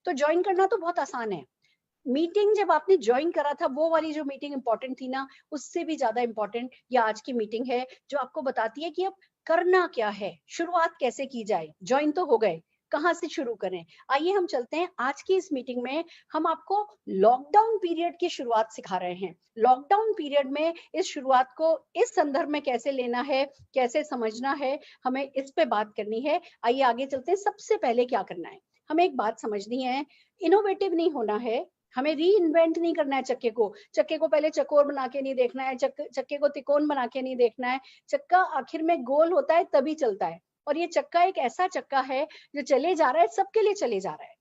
तो ज्वाइन करना तो बहुत आसान है। मीटिंग जब आपने ज्वाइन करा था, वो वाली जो मीटिंग इंपॉर्टेंट थी ना, उससे भी ज्यादा इंपॉर्टेंट ये आज की मीटिंग है, जो आपको बताती है कि अब करना क्या है, शुरुआत कैसे की जाए। ज्वाइन तो हो गए, कहाँ से शुरू करें। आइए हम चलते हैं आज की इस मीटिंग में। हम आपको लॉकडाउन पीरियड की शुरुआत सिखा रहे हैं। लॉकडाउन पीरियड में इस शुरुआत को इस संदर्भ में कैसे लेना है, कैसे समझना है, हमें इस पे बात करनी है। आइए आगे चलते हैं। सबसे पहले क्या करना है, हमें एक बात समझनी है, इनोवेटिव नहीं होना है, हमें री इन्वेंट नहीं करना है चक्के को पहले चकोर बना के नहीं देखना है, चक्के को तिकोन बना के नहीं देखना है। चक्का आखिर में गोल होता है तभी चलता है, और ये चक्का एक ऐसा चक्का है जो चले जा रहा है, सबके लिए चले जा रहा है।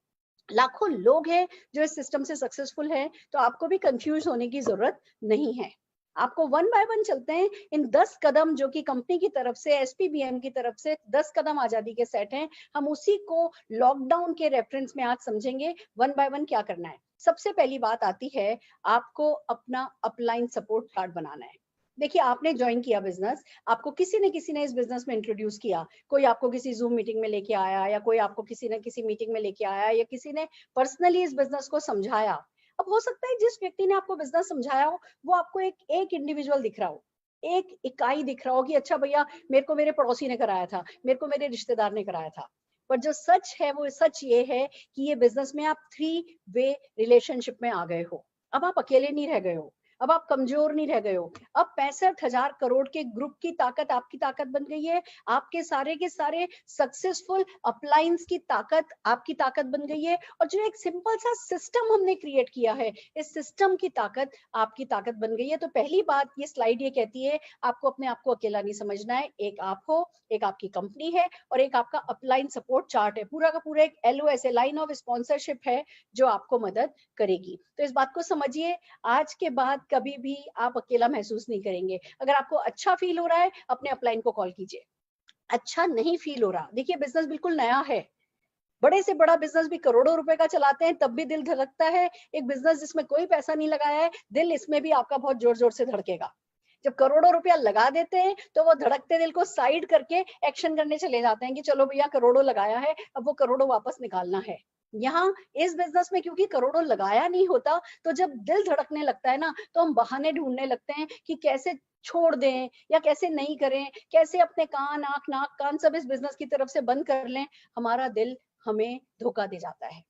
लाखों लोग हैं जो इस सिस्टम से सक्सेसफुल हैं, तो आपको भी कंफ्यूज होने की जरूरत नहीं है। आपको वन बाय वन चलते हैं। इन 10 कदम जो कि कंपनी की तरफ से, एसपीबीएम की तरफ से 10 कदम आजादी के सेट हैं, हम उसी को लॉकडाउन के रेफरेंस में आज समझेंगे वन बाय वन क्या करना है। सबसे पहली बात आती है, आपको अपना अपलाइन सपोर्ट कार्ड बनाना है। देखिए, आपने ज्वाइन किया बिजनेस, आपको किसी ने इस बिजनेस में इंट्रोड्यूस किया। कोई आपको किसी जूम मीटिंग में लेके आया, या कोई आपको किसी ने किसी मीटिंग में लेके आया, या किसी ने पर्सनली इस बिजनेस को समझाया। अब हो सकता है जिस व्यक्ति ने आपको बिजनेस समझाया हो, वो आपको एक इंडिविजुअल दिख रहा हो, एक इकाई दिख रहा हो कि अच्छा भैया, मेरे को मेरे पड़ोसी ने कराया था, मेरे को मेरे रिश्तेदार ने कराया था। पर जो सच है, वो सच ये है कि ये बिजनेस में आप 3 वे रिलेशनशिप में आ गए हो। अब आप अकेले नहीं रह गए हो, अब आप कमजोर नहीं रह गए हो। अब 65,000 करोड़ के ग्रुप की ताकत आपकी ताकत बन गई है। आपके सारे के सारे सक्सेसफुल अपलाइंस की ताकत आपकी ताकत बन गई है। और जो एक सिंपल सा सिस्टम हमने क्रिएट किया है, इस सिस्टम की ताकत आपकी ताकत बन गई है। तो पहली बात ये स्लाइड ये कहती है, आपको अपने आप को अकेला नहीं समझना है। एक आप हो, एक आपकी कंपनी है, और एक आपका अपलाइन सपोर्ट चार्ट है। पूरा का पूरा एक LOS, लाइन ऑफ स्पॉन्सरशिप है, जो आपको मदद करेगी। तो इस बात को समझिए, आज के बाद कभी भी आप अकेला महसूस नहीं करेंगे। अगर आपको अच्छा फील हो रहा है, अपने अपलाइन को कॉल कीजिए। अच्छा नहीं फील हो रहा, देखिए बिजनेस बिल्कुल नया है, बड़े से बड़ा बिजनेस भी करोड़ों रुपए का चलाते हैं, तब भी दिल धड़कता है। एक बिजनेस जिसमें कोई पैसा नहीं लगाया है, दिल इसमें भी आपका बहुत जोर जोर से धड़केगा। जब करोड़ों रुपया लगा देते हैं, तो वो धड़कते दिल को साइड करके एक्शन करने चले जाते हैं कि चलो भैया, करोड़ों लगाया है, अब वो करोड़ों वापस निकालना है। यहाँ इस बिजनेस में क्योंकि करोड़ों लगाया नहीं होता, तो जब दिल धड़कने लगता है ना, तो हम बहाने ढूंढने लगते हैं कि कैसे छोड़ दें या कैसे नहीं करें, कैसे अपने कान, आंख, नाक, कान सब इस बिजनेस की तरफ से बंद कर लें। हमारा दिल हमें धोखा दे जाता है,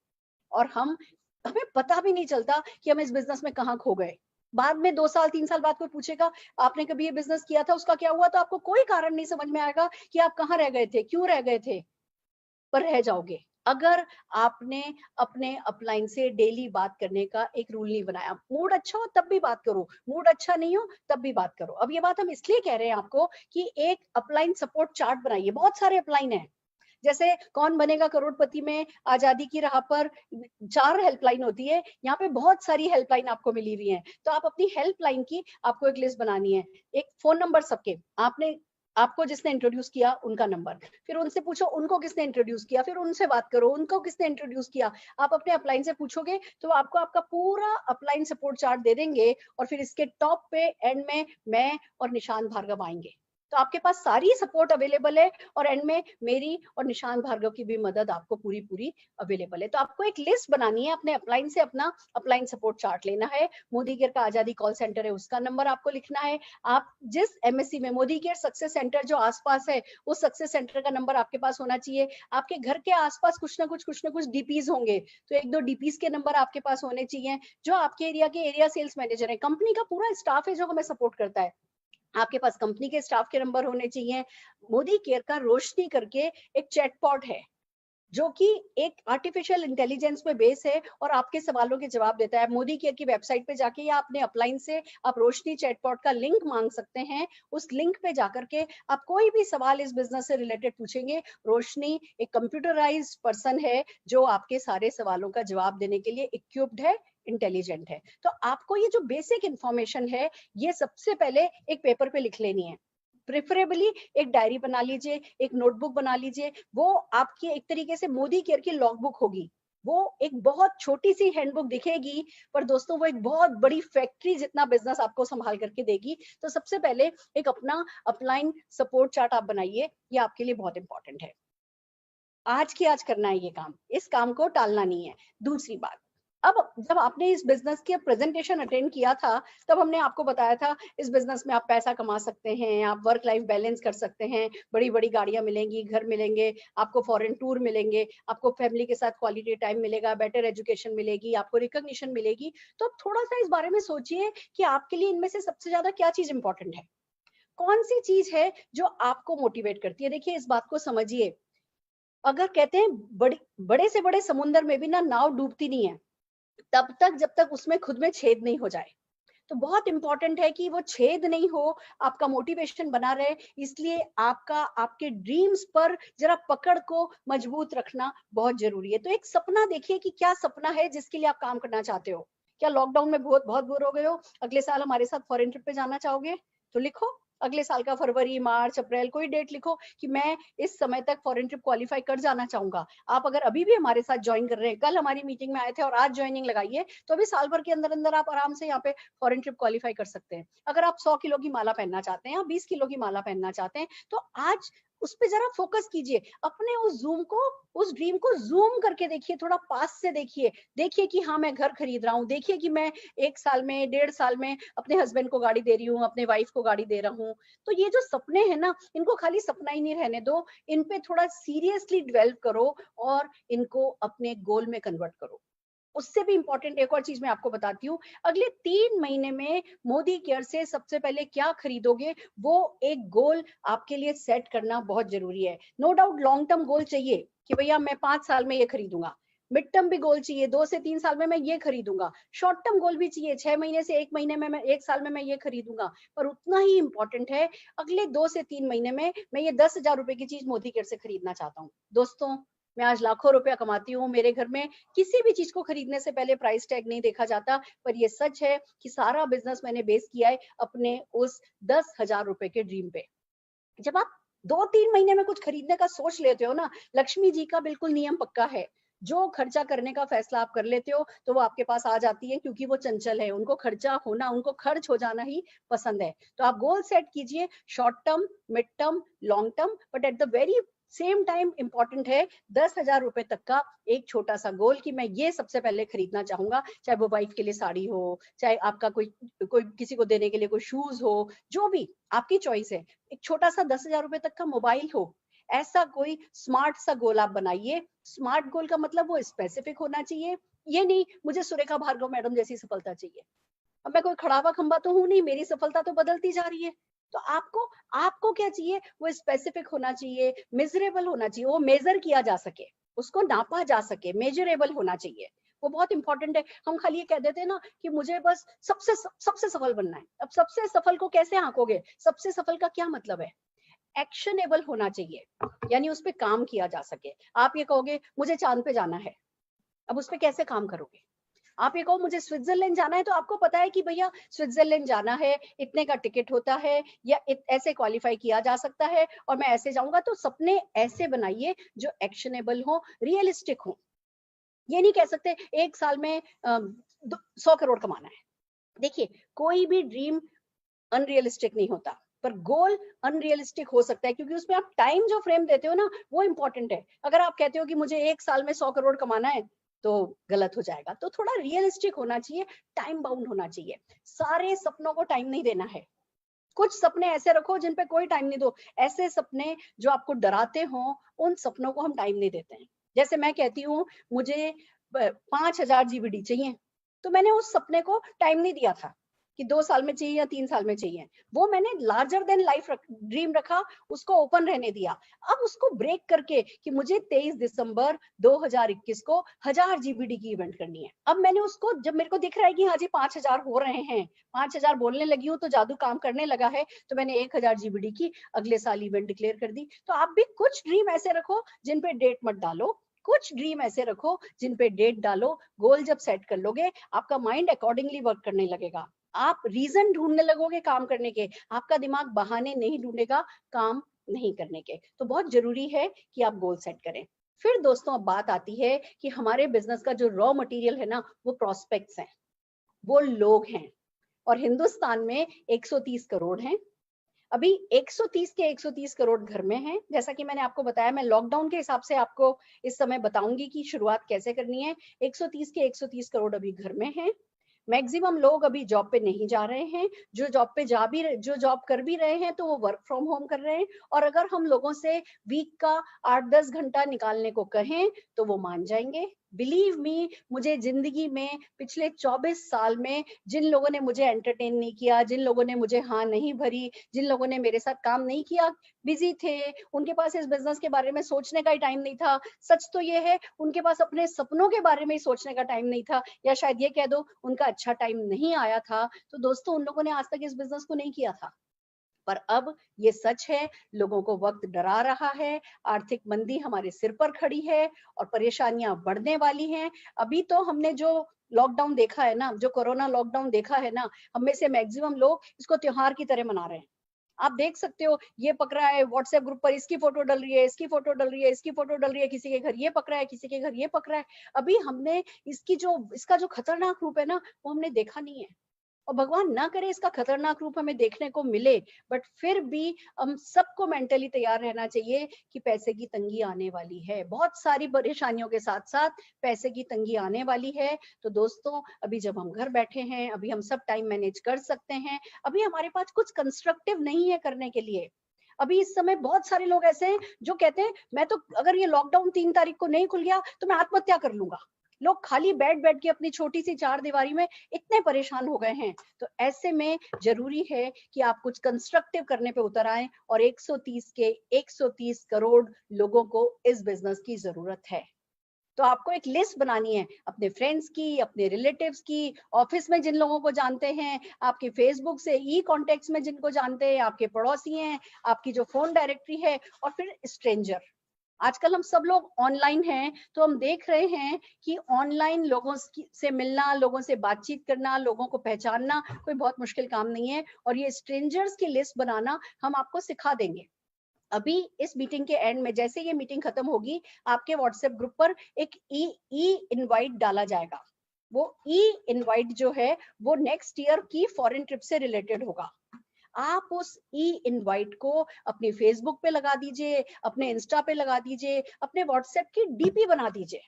और हमें पता भी नहीं चलता कि हम इस बिजनेस में कहाँ खो गए। बाद में 2 साल 3 साल बाद कोई पूछेगा, आपने कभी ये बिजनेस किया था, उसका क्या हुआ, तो आपको कोई कारण नहीं समझ में आएगा कि आप कहाँ रह गए थे, क्यों रह गए थे। पर रह जाओगे अगर आपने अपने अपलाइन से डेली बात करने का एक रूल नहीं बनाया। मूड अच्छा हो तब भी बात करो, मूड अच्छा नहीं हो तब भी बात करो। अब ये बात हम इसलिए कह रहे हैं आपको कि एक अपलाइन सपोर्ट चार्ट बनाइए। बहुत सारे अपलाइन है, जैसे कौन बनेगा करोड़पति में आजादी की राह पर 4 हेल्पलाइन होती है, यहाँ पे बहुत सारी हेल्पलाइन आपको मिली हुई है। तो आप अपनी हेल्पलाइन की आपको एक लिस्ट बनानी है, एक फोन नंबर सबके, आपने आपको जिसने इंट्रोड्यूस किया उनका नंबर, फिर उनसे पूछो उनको किसने इंट्रोड्यूस किया, फिर उनसे बात करो उनको किसने इंट्रोड्यूस किया। आप अपने अपलाइन से पूछोगे तो आपको आपका पूरा अपलाइन सपोर्ट चार्ट दे देंगे, और फिर इसके टॉप पे एंड में मैं और निशांत भार्गव आएंगे। तो आपके पास सारी सपोर्ट अवेलेबल है, और एंड में मेरी और निशांत भार्गव की भी मदद आपको पूरी पूरी अवेलेबल है। तो आपको एक लिस्ट बनानी है, अपने अपलाइन से अपना अपलाइन सपोर्ट चार्ट लेना है। मोदी केयर का आजादी कॉल सेंटर है, उसका नंबर आपको लिखना है। आप जिस MSC में मोदी केयर सक्सेस सेंटर जो आसपास है, उस सक्सेस सेंटर का नंबर आपके पास होना चाहिए। आपके घर के आसपास कुछ ना कुछ DPs होंगे, तो 1-2 DPs के नंबर आपके पास होने चाहिए। जो आपके एरिया के एरिया सेल्स मैनेजर है, कंपनी का पूरा स्टाफ है जो हमें सपोर्ट करता है, आपके पास कंपनी के स्टाफ के नंबर होने चाहिए। मोदी केयर का रोशनी करके एक चैटबॉट है, जो कि एक आर्टिफिशियल इंटेलिजेंस पे बेस है, और आपके सवालों के जवाब देता है। मोदी केयर की वेबसाइट पे जाके या अपने अपलाइन से आप रोशनी चैटबॉट का लिंक मांग सकते हैं। उस लिंक पे जाकर के आप कोई भी सवाल इस बिजनेस से रिलेटेड पूछेंगे, रोशनी एक कंप्यूटराइज्ड पर्सन है जो आपके सारे सवालों का जवाब देने के लिए इक्विप्ड है, इंटेलिजेंट है। तो आपको ये जो बेसिक इंफॉर्मेशन है, ये सबसे पहले एक पेपर पे लिख लेनी है। प्रेफरेबली एक डायरी बना लीजिए, एक नोटबुक बना लीजिए। वो आपकी एक तरीके से मोदी केयर की लॉगबुक होगी। वो एक बहुत छोटी सी हैंडबुक दिखेगी, पर दोस्तों वो एक बहुत बड़ी फैक्ट्री जितना बिजनेस आपको संभाल करके देगी। तो सबसे पहले एक अपना अपलाइन सपोर्ट चार्ट आप बनाइए, ये आपके लिए बहुत इंपॉर्टेंट है। आज की आज करना है ये काम, इस काम को टालना नहीं है। दूसरी बात, अब जब आपने इस बिजनेस के प्रेजेंटेशन अटेंड किया था, तब हमने आपको बताया था इस बिजनेस में आप पैसा कमा सकते हैं, आप वर्क लाइफ बैलेंस कर सकते हैं, बड़ी बड़ी गाड़ियां मिलेंगी, घर मिलेंगे, आपको फॉरेन टूर मिलेंगे, आपको फैमिली के साथ क्वालिटी टाइम मिलेगा, बेटर एजुकेशन मिलेगी, आपको रिकॉग्निशन मिलेगी। तो अब थोड़ा सा इस बारे में सोचिए कि आपके लिए इनमें से सबसे ज्यादा क्या चीज इंपॉर्टेंट है, कौन सी चीज है जो आपको मोटिवेट करती है। देखिए इस बात को समझिए, अगर कहते हैं बड़े से बड़े समुद्र में भी ना नाव डूबती नहीं है तब तक जब तक उसमें खुद में छेद नहीं हो जाए। तो बहुत इंपॉर्टेंट है कि वो छेद नहीं हो, आपका मोटिवेशन बना रहे। इसलिए आपका आपके ड्रीम्स पर जरा पकड़ को मजबूत रखना बहुत जरूरी है। तो एक सपना देखिए कि क्या सपना है जिसके लिए आप काम करना चाहते हो। क्या लॉकडाउन में बहुत बहुत बोर हो गए हो, अगले साल हमारे साथ फॉरेन ट्रिप पे जाना चाहोगे? तो लिखो, अगले साल का फरवरी, मार्च, अप्रैल कोई डेट लिखो कि मैं इस समय तक फॉरेन ट्रिप क्वालिफाई कर जाना चाहूंगा। आप अगर अभी भी हमारे साथ ज्वाइन कर रहे हैं, कल हमारी मीटिंग में आए थे और आज ज्वाइनिंग लगाइए, तो अभी साल भर के अंदर अंदर आप आराम से यहाँ पे फॉरेन ट्रिप क्वालिफाई कर सकते हैं। अगर आप 100 किलो की माला पहनना चाहते हैं या 20 किलो की माला पहनना चाहते हैं, तो आज उस पे जरा फोकस कीजिए। अपने उस ड्रीम को जूम करके देखिए, थोड़ा पास से देखिए। देखिए कि हाँ मैं घर खरीद रहा हूँ, देखिए कि मैं 1 साल में, 1.5 साल में अपने हस्बैंड को गाड़ी दे रही हूँ, अपने वाइफ को गाड़ी दे रहा हूँ। तो ये जो सपने हैं ना, इनको खाली सपना ही नहीं रहने दो, इन पे थोड़ा सीरियसली डेवलप करो और इनको अपने गोल में कन्वर्ट करो। उससे भी इंपॉर्टेंट एक और चीज मैं आपको बताती हूँ, अगले 3 महीने में मोदी केयर से सबसे पहले क्या खरीदोगे, वो एक गोल आपके लिए सेट करना बहुत जरूरी है। No doubt long term goal चाहिए कि भैया मैं 5 साल में ये खरीदूंगा, मिड टर्म भी गोल चाहिए, 2 से 3 साल में मैं ये खरीदूंगा, शॉर्ट टर्म गोल भी चाहिए, 6 महीने से 1 महीने में, मैं 1 साल में मैं ये खरीदूंगा। पर उतना ही इंपॉर्टेंट है, अगले 2 से 3 महीने में मैं ये 10,000 रुपए की चीज मोदी केयर से खरीदना चाहता हूँ। दोस्तों, मैं आज लाखों रुपया कमाती हूँ, मेरे घर में किसी भी चीज को खरीदने से पहले प्राइस टैग नहीं देखा जाता। पर ये सच है कि सारा बिजनेस मैंने बेस किया है अपने उस 10,000 रुपए के ड्रीम पे। जब आप 2-3 महीने में कुछ खरीदने का सोच लेते हो ना, लक्ष्मी जी का बिल्कुल नियम पक्का है, जो खर्चा करने का फैसला आप कर लेते हो तो वो आपके पास आ जाती है, क्योंकि वो चंचल है, उनको खर्चा होना, उनको खर्च हो जाना ही पसंद है। तो आप गोल सेट कीजिए, short term, mid term, long term, but at the very same time important है 10,000 रुपए तक का एक छोटा सा गोल कि मैं ये सबसे पहले खरीदना चाहूंगा। चाहे वो वाइफ के लिए साड़ी हो, चाहे आपका कोई कोई किसी को देने के लिए कोई शूज हो, जो भी आपकी चॉइस है। एक छोटा सा 10,000 रुपए तक का मोबाइल हो, ऐसा कोई स्मार्ट सा गोल आप बनाइए। स्मार्ट गोल का मतलब वो स्पेसिफिक होना चाहिए, ये नहीं मुझे सुरेखा भार्गव मैडम जैसी सफलता चाहिए। अब मैं कोई खड़ा हुआ खंबा तो हूं नहीं, मेरी सफलता तो बदलती जा रही है। तो आपको आपको क्या चाहिए, वो स्पेसिफिक होना चाहिए, मेजरेबल होना चाहिए, वो मेजर किया जा सके, उसको नापा जा सके, मेजरेबल होना चाहिए। वो बहुत इंपॉर्टेंट है। हम खाली ये कह देते हैं ना कि मुझे बस सबसे सफल बनना है। अब सबसे सफल को कैसे आंकोगे, सबसे सफल का क्या मतलब है? एक्शनेबल होना चाहिए, यानी उस पर काम किया जा सके। आप ये कहोगे मुझे चांद पे जाना है, अब उस पर कैसे काम करोगे? आप ये कहो मुझे स्विट्जरलैंड जाना है, तो आपको पता है कि भैया स्विट्जरलैंड जाना है, इतने का टिकट होता है, या ऐसे क्वालिफाई किया जा सकता है और मैं ऐसे जाऊंगा। तो सपने ऐसे बनाइए जो एक्शनेबल हो, रियलिस्टिक हो। ये नहीं कह सकते 1 साल में 100 करोड़ कमाना है। देखिए कोई भी ड्रीम अनरियलिस्टिक नहीं होता, पर गोल अनरियलिस्टिक हो सकता है, क्योंकि उसमें आप टाइम जो फ्रेम देते हो ना, वो इंपॉर्टेंट है। अगर आप कहते हो कि मुझे 1 साल में 100 करोड़ कमाना है, तो गलत हो जाएगा। तो थोड़ा रियलिस्टिक होना चाहिए, टाइम बाउंड होना चाहिए। सारे सपनों को टाइम नहीं देना है, कुछ सपने ऐसे रखो जिन पे कोई टाइम नहीं दो। ऐसे सपने जो आपको डराते हो, उन सपनों को हम टाइम नहीं देते हैं। जैसे मैं कहती हूँ मुझे 5,000 जीबीडी चाहिए, तो मैंने उस सपने को टाइम नहीं दिया था कि 2 साल में चाहिए या 3 साल में चाहिए। वो मैंने लार्जर देन लाइफ ड्रीम रखा, उसको ओपन रहने दिया। अब उसको ब्रेक करके कि मुझे 23 दिसंबर 2021 को 1000 जीबीडी की इवेंट करनी है। अब मैंने उसको, जब मेरे को दिख रहा है कि हाँ जी 5,000 हो रहे हैं, 5,000 बोलने लगी हूँ तो जादू काम करने लगा है, तो मैंने 1,000 जीबीडी की अगले साल इवेंट डिक्लेयर कर दी। तो आप भी कुछ ड्रीम ऐसे रखो जिन पे डेट मत डालो, कुछ ड्रीम ऐसे रखो जिन पे डेट डालो। गोल जब सेट कर लोगे, आपका माइंड अकॉर्डिंगली वर्क करने लगेगा। आप रीजन ढूंढने लगोगे काम करने के, आपका दिमाग बहाने नहीं ढूंढेगा काम नहीं करने के। तो बहुत जरूरी है कि आप गोल सेट करें। फिर दोस्तों अब बात आती है कि हमारे बिजनेस का जो रॉ मटेरियल है ना, वो प्रोस्पेक्ट्स हैं, वो लोग हैं। और हिंदुस्तान में 130 करोड़ हैं, अभी 130 के 130 करोड़ घर में हैं। जैसा कि मैंने आपको बताया, मैं लॉकडाउन के हिसाब से आपको इस समय बताऊंगी कि शुरुआत कैसे करनी है। 130 के 130 करोड़ अभी घर में हैं। मैक्सिमम लोग अभी जॉब पे नहीं जा रहे हैं। जो जॉब कर भी रहे हैं तो वो वर्क फ्रॉम होम कर रहे हैं। और अगर हम लोगों से वीक का 8-10 घंटा निकालने को कहें तो वो मान जाएंगे। बिलीव मी, मुझे जिंदगी में पिछले 24 साल में जिन लोगों ने मुझे एंटरटेन नहीं किया, जिन लोगों ने मुझे हाँ नहीं भरी, जिन लोगों ने मेरे साथ काम नहीं किया, बिजी थे, उनके पास इस बिजनेस के बारे में सोचने का ही टाइम नहीं था। सच तो ये है, उनके पास अपने सपनों के बारे में ही सोचने का टाइम नहीं था, या शायद ये कह दो उनका अच्छा टाइम नहीं आया था। तो दोस्तों, उन लोगों ने आज तक इस बिजनेस को नहीं किया था। पर अब ये सच है, लोगों को वक्त डरा रहा है, आर्थिक मंदी हमारे सिर पर खड़ी है और परेशानियां बढ़ने वाली हैं। अभी तो हमने जो लॉकडाउन देखा है ना, जो कोरोना लॉकडाउन देखा है ना, हम में से मैक्सिमम लोग इसको त्योहार की तरह मना रहे हैं। आप देख सकते हो, ये पक रहा है व्हाट्सएप ग्रुप पर, इसकी फोटो डल रही है, इसकी फोटो डल रही है, इसकी फोटो डल रही है, किसी के घर ये पक रहा है, किसी के घर ये पक रहा है। अभी हमने इसका जो खतरनाक रूप है ना, वो हमने देखा नहीं है। और भगवान ना करे इसका खतरनाक रूप हमें देखने को मिले, बट फिर भी हम सबको मेंटली तैयार रहना चाहिए कि पैसे की तंगी आने वाली है। बहुत सारी परेशानियों के साथ साथ पैसे की तंगी आने वाली है। तो दोस्तों, अभी जब हम घर बैठे हैं, अभी हम सब टाइम मैनेज कर सकते हैं, अभी हमारे पास कुछ कंस्ट्रक्टिव नहीं है करने के लिए। अभी इस समय बहुत सारे लोग ऐसे हैं जो कहते हैं, मैं तो अगर ये लॉकडाउन 3 तारीख को नहीं खुल गया तो मैं आत्महत्या कर लूंगा। लोग खाली बैठ बैठ के अपनी छोटी सी चार दीवारी में इतने परेशान हो गए हैं। तो ऐसे में जरूरी है कि आप कुछ कंस्ट्रक्टिव करने पे उतर आए, और 130 के 130 करोड़ लोगों को इस बिजनेस की जरूरत है। तो आपको एक लिस्ट बनानी है अपने फ्रेंड्स की, अपने रिलेटिव्स की, ऑफिस में जिन लोगों को जानते हैं, आपके फेसबुक से ई कॉन्टेक्ट्स में जिनको जानते हैं, आपके पड़ोसी हैं, आपकी जो फोन डायरेक्टरी है, और फिर स्ट्रेंजर। आजकल हम सब लोग ऑनलाइन हैं, तो हम देख रहे हैं कि ऑनलाइन से मिलना, लोगों से बातचीत करना, लोगों को पहचानना कोई बहुत मुश्किल काम नहीं है। और ये स्ट्रेंजर्स की लिस्ट बनाना हम आपको सिखा देंगे। अभी इस मीटिंग के एंड में, जैसे ये मीटिंग खत्म होगी, आपके व्हाट्सएप ग्रुप पर एक ई इनवाइट डाला जाएगा। वो ई इनवाइट जो है, वो नेक्स्ट ईयर की फॉरेन ट्रिप से रिलेटेड होगा। आप उस ई इनवाइट को अपने फेसबुक पे लगा दीजिए, अपने इंस्टा पे लगा दीजिए, अपने व्हाट्सएप की डीपी बना दीजिए।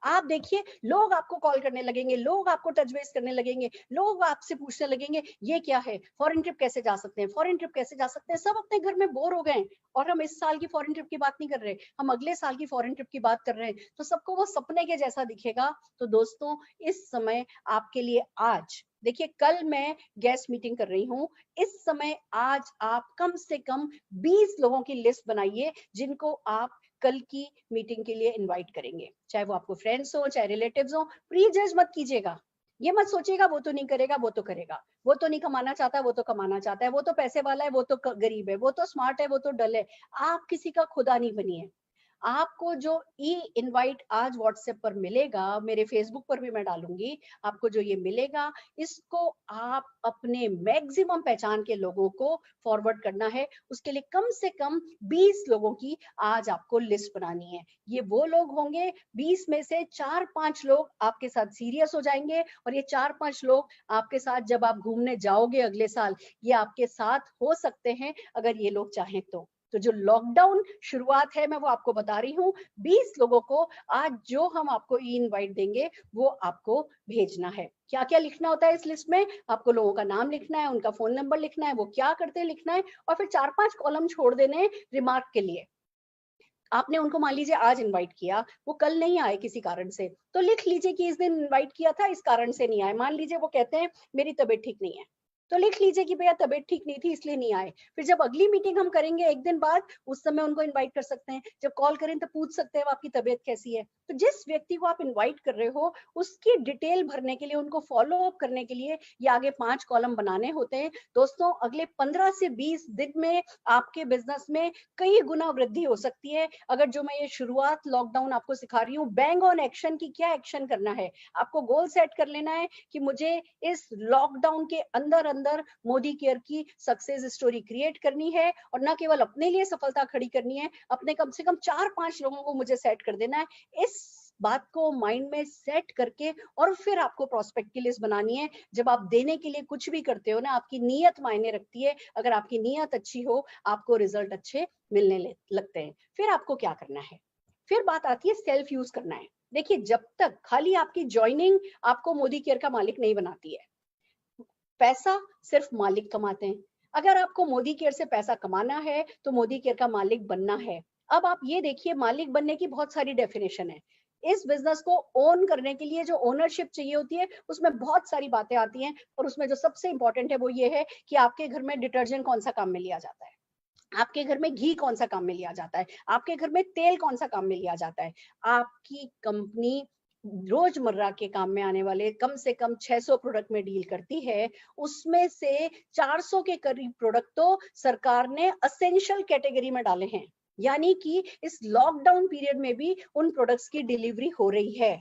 आप देखिए, लोग आपको कॉल करने लगेंगे, लोग आपको टच बेस करने लगेंगे, लोग आपसे पूछने लगेंगे ये क्या है, फॉरेन ट्रिप कैसे जा सकते हैं, फॉरेन ट्रिप कैसे जा सकते हैं। सब अपने घर में बोर हो गए, और हम इस साल की फॉरेन ट्रिप की बात नहीं कर रहे, हम अगले साल की फॉरेन ट्रिप की बात कर रहे हैं। तो सबको वो सपने के जैसा दिखेगा। तो दोस्तों, इस समय आपके लिए आज देखिए, कल मैं गेस्ट मीटिंग कर रही हूँ, इस समय आज आप कम से कम 20 लोगों की लिस्ट बनाइए जिनको आप कल की मीटिंग के लिए इनवाइट करेंगे। चाहे वो आपको फ्रेंड्स हो, चाहे रिलेटिव्स हो, प्री जज मत कीजिएगा। ये मत सोचिएगा वो तो नहीं करेगा, वो तो करेगा, वो तो नहीं कमाना चाहता, वो तो कमाना चाहता है, वो तो पैसे वाला है, वो तो गरीब है, वो तो स्मार्ट है, वो तो डल है। आप किसी का खुदा नहीं बनिए। आपको जो ई इनवाइट आज व्हाट्सएप पर मिलेगा, मेरे फेसबुक पर भी मैं डालूंगी, आपको जो ये मिलेगा, इसको आप अपने मैक्सिमम पहचान के लोगों को फॉरवर्ड करना है। उसके लिए कम से कम 20 लोगों की आज आपको लिस्ट बनानी है। ये वो लोग होंगे, 20 में से 4-5 लोग आपके साथ सीरियस हो जाएंगे, और ये 4-5 लोग आपके साथ जब आप घूमने जाओगे अगले साल, ये आपके साथ हो सकते हैं अगर ये लोग चाहें तो। तो जो लॉकडाउन शुरुआत है, मैं वो आपको बता रही हूँ। 20 लोगों को आज जो हम आपको ई इनवाइट देंगे, वो आपको भेजना है। क्या क्या लिखना होता है इस लिस्ट में? आपको लोगों का नाम लिखना है, उनका फोन नंबर लिखना है, वो क्या करते हैं लिखना है, और फिर 4-5 कॉलम छोड़ देने रिमार्क के लिए। आपने उनको मान लीजिए आज इनवाइट किया, वो कल नहीं आए किसी कारण से, तो लिख लीजिए कि इस दिन इनवाइट किया था, इस कारण से नहीं आए। मान लीजिए वो कहते हैं मेरी तबीयत ठीक नहीं है, तो लिख लीजिए कि भैया तबीयत ठीक नहीं थी इसलिए नहीं आए। फिर जब अगली मीटिंग हम करेंगे एक दिन बाद, उस समय उनको इनवाइट कर सकते हैं। जब कॉल करें तो पूछ सकते हैं आपकी तबीयत कैसी है। तो जिस व्यक्ति को आप इनवाइट कर रहे हो, उसकी डिटेल भरने के लिए, उनको फॉलो अप करने के लिए ये आगे 5 कॉलम बनाने होते हैं। दोस्तों, अगले 15 से 20 दिन में आपके बिजनेस में कई गुना वृद्धि हो सकती है, अगर जो मैं ये शुरुआत लॉकडाउन आपको सिखा रही हूँ। बैंग ऑन एक्शन की क्या एक्शन करना है, आपको गोल सेट कर लेना है कि मुझे इस लॉकडाउन के अंदर अंदर मोदी केयर की सक्सेस स्टोरी क्रिएट करनी है, और न केवल अपने लिए सफलता खड़ी करनी है, अपने कम से कम 4-5 लोगों को मुझे सेट कर देना है। इस बात को माइंड में सेट करके और फिर आपको प्रोस्पेक्ट की लिस्ट बनानी है। जब आप देने के लिए कुछ भी करते हो ना, आपकी नीयत मायने रखती है। अगर आपकी नीयत अच्छी हो, आपको रिजल्ट अच्छे मिलने लगते हैं। फिर आपको क्या करना है? फिर बात आती है सेल्फ यूज करना है। देखिए, जब तक खाली आपकी ज्वाइनिंग आपको मोदी केयर का मालिक नहीं बनाती है, पैसा सिर्फ मालिक कमाते हैं। अगर आपको मोदी केयर से पैसा कमाना है तो मोदी केयर का मालिक बनना है। अब आप ये देखिए, मालिक बनने की बहुत सारी डेफिनेशन है। इस बिजनेस को ओन करने के लिए जो ओनरशिप चाहिए होती है, उसमें बहुत सारी बातें आती हैं, और उसमें जो सबसे इंपॉर्टेंट है वो ये है कि आपके घर में डिटर्जेंट कौन सा काम में लिया जाता है, आपके घर में घी कौन सा काम में लिया जाता है, आपके घर में तेल कौन सा काम में लिया जाता है। आपकी कंपनी रोजमर्रा के काम में आने वाले कम से कम 600 प्रोडक्ट में डील करती है। उसमें से 400 के करीब प्रोडक्ट तो सरकार ने असेंशियल कैटेगरी में डाले हैं, यानी कि इस लॉकडाउन पीरियड में भी उन प्रोडक्ट्स की डिलीवरी हो रही है।